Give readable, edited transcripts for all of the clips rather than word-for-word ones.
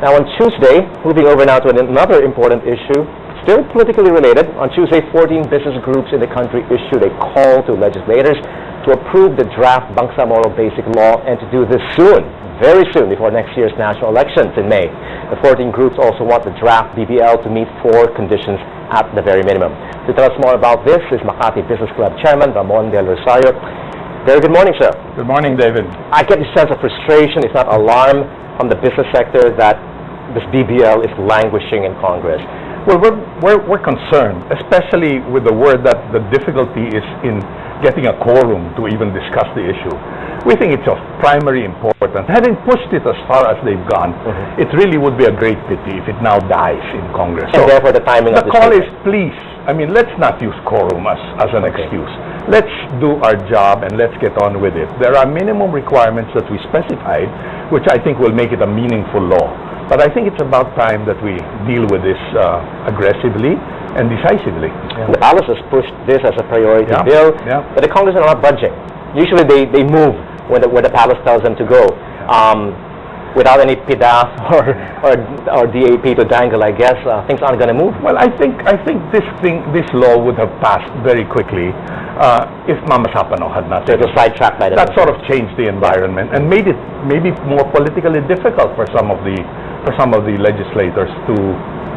Now on Tuesday, moving over now to another important issue, still politically related, on Tuesday 14 business groups in the country issued a call to legislators to approve the draft Bangsamoro Basic Law and to do this soon, very soon, before next year's national elections in May. The 14 groups also want the draft BBL to meet 4 conditions at the very minimum. To tell us more about this is Makati Business Club Chairman Ramon Del Rosario. Very good morning, sir. Good morning, David. I get the sense of frustration, if not alarm, from the business sector that this BBL is languishing in Congress. Well, we're concerned, especially with the word that the difficulty is in getting a quorum to even discuss the issue. We think it's of primary importance. Having pushed it as far as they've gone, it really would be a great pity if it now dies in Congress. And so therefore the timing of the call is, please, let's not use quorum as an excuse. Let's do our job and let's get on with it. There are minimum requirements that we specified, which I think will make it a meaningful law. But I think it's about time that we deal with this aggressively and decisively. Yeah. The Palace has pushed this as a priority bill, but the Congress are not budging. Usually they move where the Palace tells them to go. Without any PDAF or DAP to dangle, I guess things aren't going to move. Well, I think this law would have passed very quickly if Mama Sapano had not. So it was sidetracked by that sort of changed the environment and made it maybe more politically difficult for some of the legislators to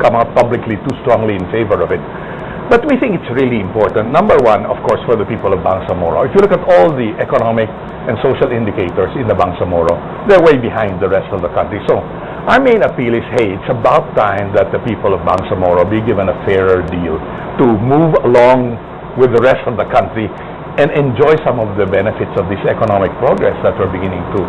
come out publicly too strongly in favor of it. But we think it's really important. Number one, of course, for the people of Bangsamoro. If you look at all the economic and social indicators in the Bangsamoro, they're way behind the rest of the country. So our main appeal is, hey, it's about time that the people of Bangsamoro be given a fairer deal to move along with the rest of the country and enjoy some of the benefits of this economic progress that we're beginning to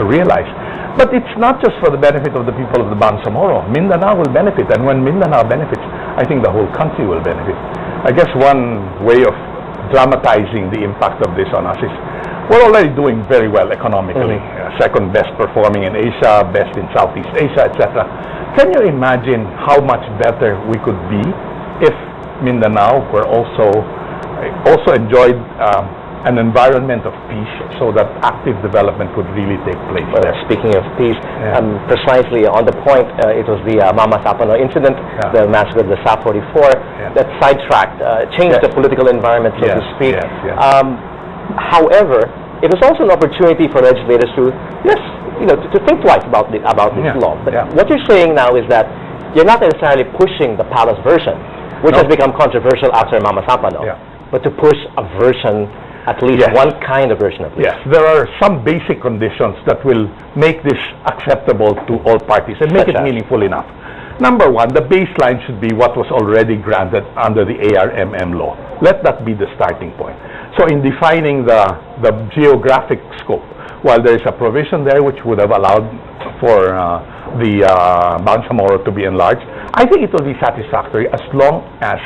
realize. But it's not just for the benefit of the people of the Bangsamoro. Mindanao will benefit, and when Mindanao benefits, I think the whole country will benefit. I guess one way of dramatizing the impact of this on us is we're already doing very well economically. Second best performing in Asia, best in Southeast Asia, etc. Can you imagine how much better we could be if Mindanao were also enjoyed an environment of peace so that active development could really take place there. Speaking of peace, precisely on the point, it was the Mama Sapano incident, the massacre of the SA-44, that sidetracked, changed the political environment, so to speak. However, it was also an opportunity for legislators to, to think twice about this law. But what you're saying now is that you're not necessarily pushing the Palace version, which has become controversial after Mama Sapano, but to push a version, at least one kind of version of this. Yes, there are some basic conditions that will make this acceptable to all parties and make it meaningful enough. Number one, the baseline should be what was already granted under the ARMM law. Let that be the starting point. So in defining the geographic scope, while there is a provision there which would have allowed for the Bangsamoro to be enlarged, I think it will be satisfactory as long as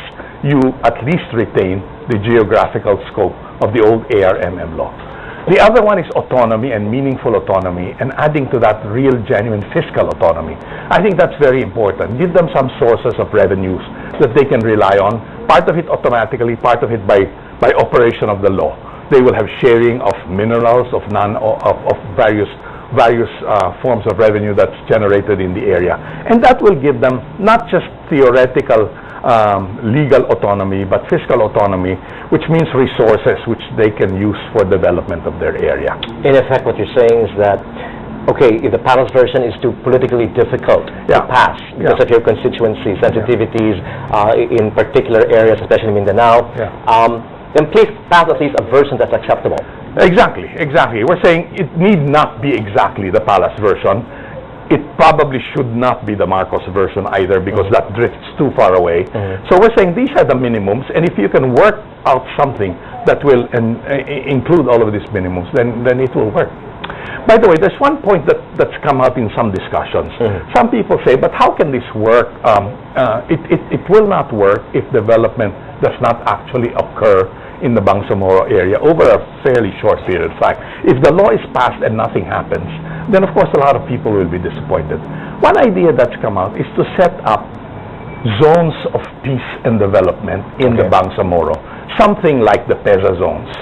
you at least retain the geographical scope of the old ARMM law. The other one is autonomy and meaningful autonomy, and adding to that real, genuine fiscal autonomy. I think that's very important. Give them some sources of revenues that they can rely on, part of it automatically, part of it by operation of the law. They will have sharing of minerals, of various forms of revenue that's generated in the area. And that will give them not just theoretical legal autonomy, but fiscal autonomy, which means resources which they can use for development of their area. In effect, what you're saying is that, okay, if the Palace version is too politically difficult to pass because of your constituency sensitivities in particular areas, especially Mindanao, then please pass at least a version that's acceptable. Exactly. We're saying it need not be exactly the Palace version. It probably should not be the Marcos version either, because that drifts too far away. So we're saying these are the minimums, and if you can work out something that will include all of these minimums, then it will work. By the way, there's one point that's come up in some discussions. Some people say, but how can this work? It will not work if development does not actually occur in the Bangsamoro area over a fairly short period of time. If the law is passed and nothing happens, then of course a lot of people will be disappointed. One idea that's come out is to set up zones of peace and development in the Bangsamoro, something like the PEZA zones.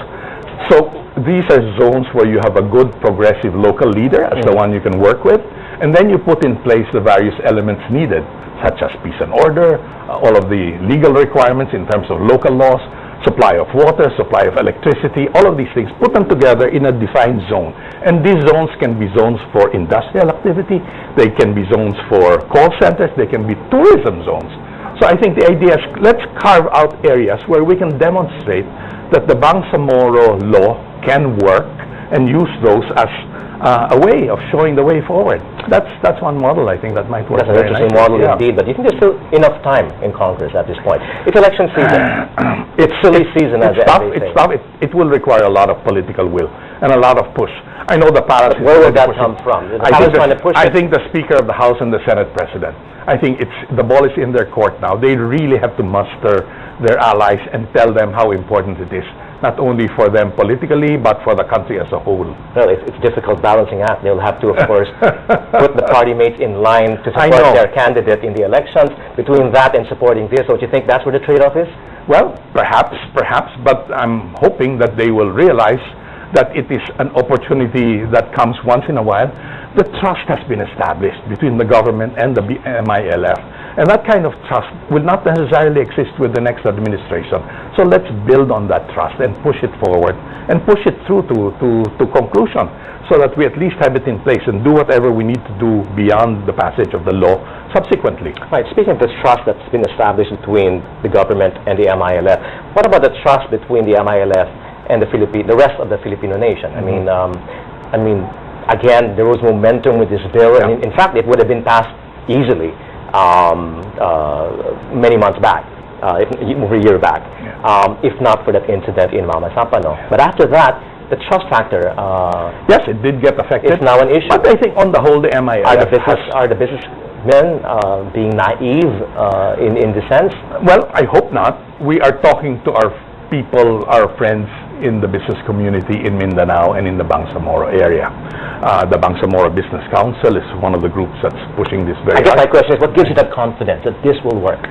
So these are zones where you have a good progressive local leader as the one you can work with, And then you put in place the various elements needed, such as peace and order, all of the legal requirements in terms of local laws, supply of water, supply of electricity, all of these things, put them together in a defined zone. And these zones can be zones for industrial activity, they can be zones for call centers, they can be tourism zones. So I think the idea is, let's carve out areas where we can demonstrate that the Bangsamoro law can work and use those as a way of showing the way forward. That's one model I think that might work. That's an interesting model indeed, but do you think there's still enough time in Congress at this point? It's election season. It's silly season, as they say. It's tough. It will require a lot of political will and a lot of push. I know the Palace. Where will that come from? I think the Speaker of the House and the Senate President. I think the ball is in their court now. They really have to muster their allies and tell them how important it is, not only for them politically, but for the country as a whole. Well, it's a difficult balancing act. They'll have to, of course, put the party mates in line to support their candidate in the elections. Between that and supporting this, don't you think that's where the trade-off is? Well, perhaps, but I'm hoping that they will realize that it is an opportunity that comes once in a while. The trust has been established between the government and the MILF. And that kind of trust will not necessarily exist with the next administration. So let's build on that trust and push it forward and push it through to conclusion so that we at least have it in place and do whatever we need to do beyond the passage of the law subsequently. Right. Speaking of this trust that's been established between the government and the MILF, what about the trust between the MILF and the rest of the Filipino nation? Mm-hmm. I mean, again, there was momentum with this bill, and in fact, it would have been passed easily many months back, over a year back, if not for that incident in Mama Sapano. But after that, the trust factor, yes, it did get affected. It's now an issue. But I think on the whole, the MILF are the businessmen being naive in the sense? Well, I hope not. We are talking to our people, our friends in the business community in Mindanao and in the Bangsamoro area. The Bangsamoro Business Council is one of the groups that's pushing this very hard. I guess my question is, what gives you that confidence that this will work?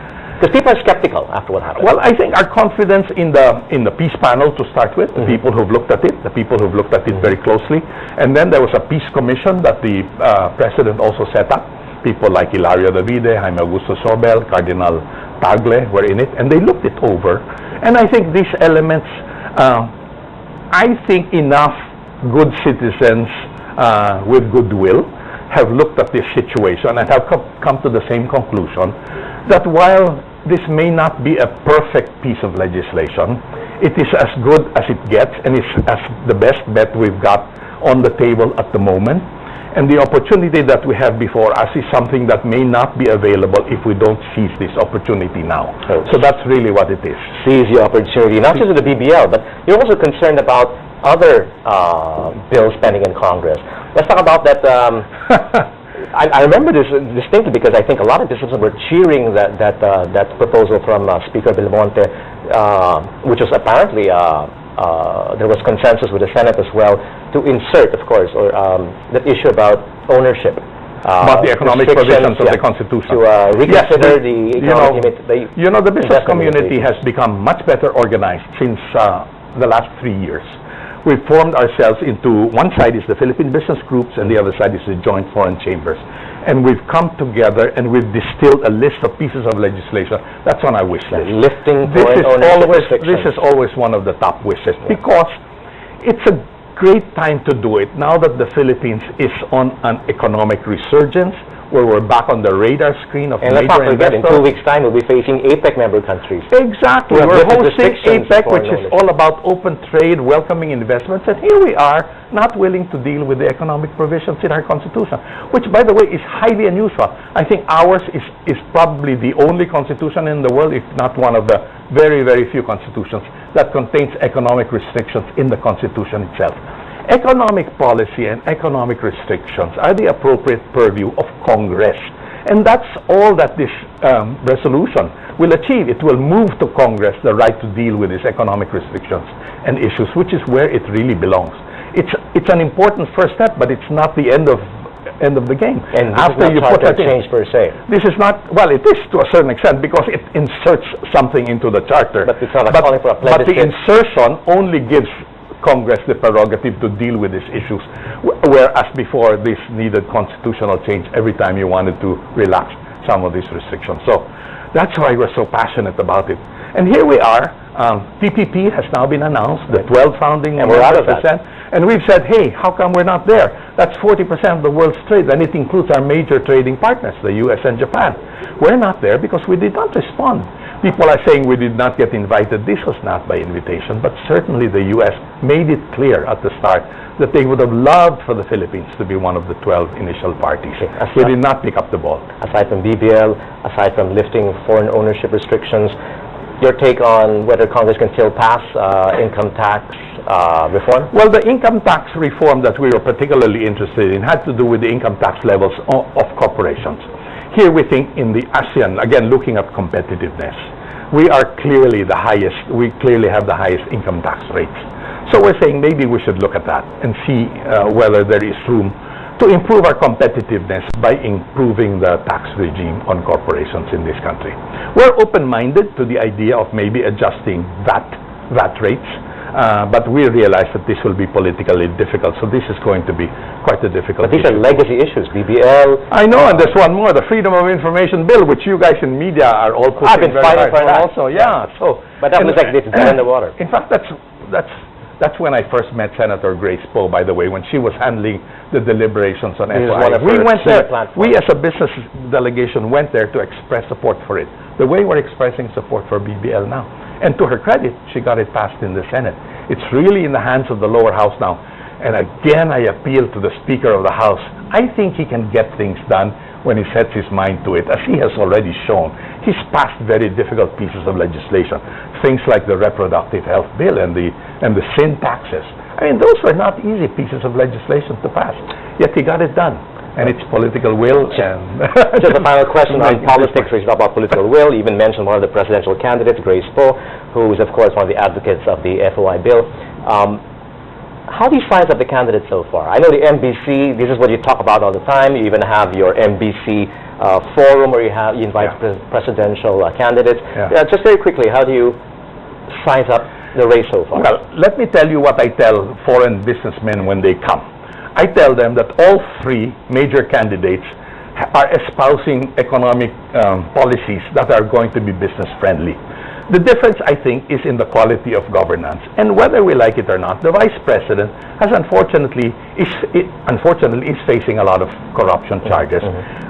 Because people are skeptical after what happened. Well, I think our confidence in the peace panel to start with, the people who've looked at it, very closely. And then there was a peace commission that the President also set up. People like Hilario Davide, Jaime Augusto Sobel, Cardinal Tagle were in it, and they looked it over. And I think these elements, I think enough good citizens with goodwill have looked at this situation and have come to the same conclusion that while this may not be a perfect piece of legislation, it is as good as it gets and it's as the best bet we've got on the table at the moment. And the opportunity that we have before us is something that may not be available if we don't seize this opportunity now. So that's really what it is. Seize the opportunity, not just with the BBL, but you're also concerned about other bills pending in Congress. Let's talk about that. I remember this distinctly because I think a lot of businesses were cheering that proposal from Speaker Belmonte, which was apparently there was consensus with the Senate as well to insert, of course, or that issue about ownership. About the economic provisions of the Constitution. To reconsider the economic limit. The business community has become much better organized since the last 3 years. We've formed ourselves into, one side is the Philippine business groups and the other side is the joint foreign chambers. And we've come together and we've distilled a list of pieces of legislation. That's on our wish list. Lifting foreign ownership restrictions. This is always one of the top wishes because it's a great time to do it now that the Philippines is on an economic resurgence where we're back on the radar screen of major investors. And let's not forget, in 2 weeks' time, we'll be facing APEC member countries. Exactly. We're hosting APEC, which is all about open trade, welcoming investments, and here we are, not willing to deal with the economic provisions in our Constitution, which, by the way, is highly unusual. I think ours is probably the only Constitution in the world, if not one of the very, very few constitutions that contains economic restrictions in the Constitution itself. Economic policy and economic restrictions are the appropriate purview of Congress. And that's all that this resolution will achieve. It will move to Congress the right to deal with these economic restrictions and issues, which is where it really belongs. It's an important first step, but it's not the end of the game. And after you put that change per se. This is not, well, it is to a certain extent because it inserts something into the charter. But it's not calling for a plebiscite. But the insertion only gives Congress the prerogative to deal with these issues, whereas before this needed constitutional change every time you wanted to relax some of these restrictions. So that's why we're so passionate about it. And here we are. TPP has now been announced, the 12 founding and we're out of that. And we've said, hey, how come we're not there? That's 40% of the world's trade, and it includes our major trading partners, the U.S. and Japan. We're not there because we did not respond. People are saying we did not get invited. This was not by invitation, but certainly the U.S. made it clear at the start that they would have loved for the Philippines to be one of the 12 initial parties. We did not pick up the ball. Aside from BBL, aside from lifting foreign ownership restrictions, your take on whether Congress can still pass income tax reform? Well, the income tax reform that we were particularly interested in had to do with the income tax levels of corporations. Here we think in the ASEAN, again looking at competitiveness, we are clearly the highest, we clearly have the highest income tax rates. So we're saying maybe we should look at that and see whether there is room to improve our competitiveness by improving the tax regime on corporations in this country. We're open-minded to the idea of maybe adjusting VAT rates, but we realize that this will be politically difficult, so this is going to be quite a difficult But these issue. are legacy issues, BBL. I know, and there's one more, the Freedom of Information Bill, which you guys in media are all pushing. I've been fighting for that. Also, yeah. So, but that looks like it's dead in the water. In fact, that's when I first met Senator Grace Poe, by the way, when she was handling the deliberations on FOI. We went there. We as a business delegation went there to express support for it, the way we're expressing support for BBL now. And to her credit, she got it passed in the Senate. It's really in the hands of the lower house now. And again, I appeal to the Speaker of the House. I think he can get things done when he sets his mind to it, as he has already shown. He's passed very difficult pieces of legislation, things like the reproductive health bill and the sin taxes. I mean, those were not easy pieces of legislation to pass, yet he got it done. And it's political will. And just a final question on politics. We talk about political will. You even mentioned one of the presidential candidates, Grace Poe, who is, of course, one of the advocates of the FOI bill. How do you size up the candidates so far? I know the MBC, this is what you talk about all the time. You even have your MBC forum where you invite presidential candidates. Just very quickly, how do you size up the race so far? Well, let me tell you what I tell foreign businessmen when they come. I tell them that all three major candidates are espousing economic policies that are going to be business friendly. The difference, I think, is in the quality of governance. And whether we like it or not, the Vice President has unfortunately is facing a lot of corruption charges,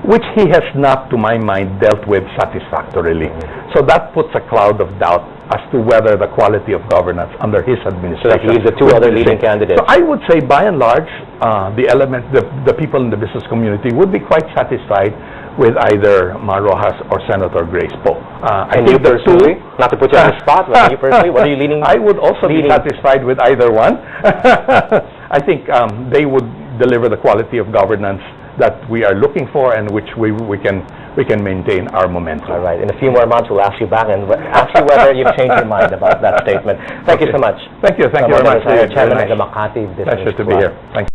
which he has not, to my mind, dealt with satisfactorily. So that puts a cloud of doubt as to whether the quality of governance under his administration. So that leaves the two other leading candidates. So I would say, by and large, the people in the business community would be quite satisfied with either Mar Rojas or Senator Grace Poe. And you personally, not to put you on the spot, but you personally, what are you leaning? I would also be satisfied with either one. I think they would deliver the quality of governance that we are looking for, and which we can maintain our momentum. All right. In a few more months, we'll ask you back and ask you whether you've changed your mind about that statement. Thank you so much. Thank you. Thank you very much. Chairman of the Makati Business Pleasure to be here. Thank you.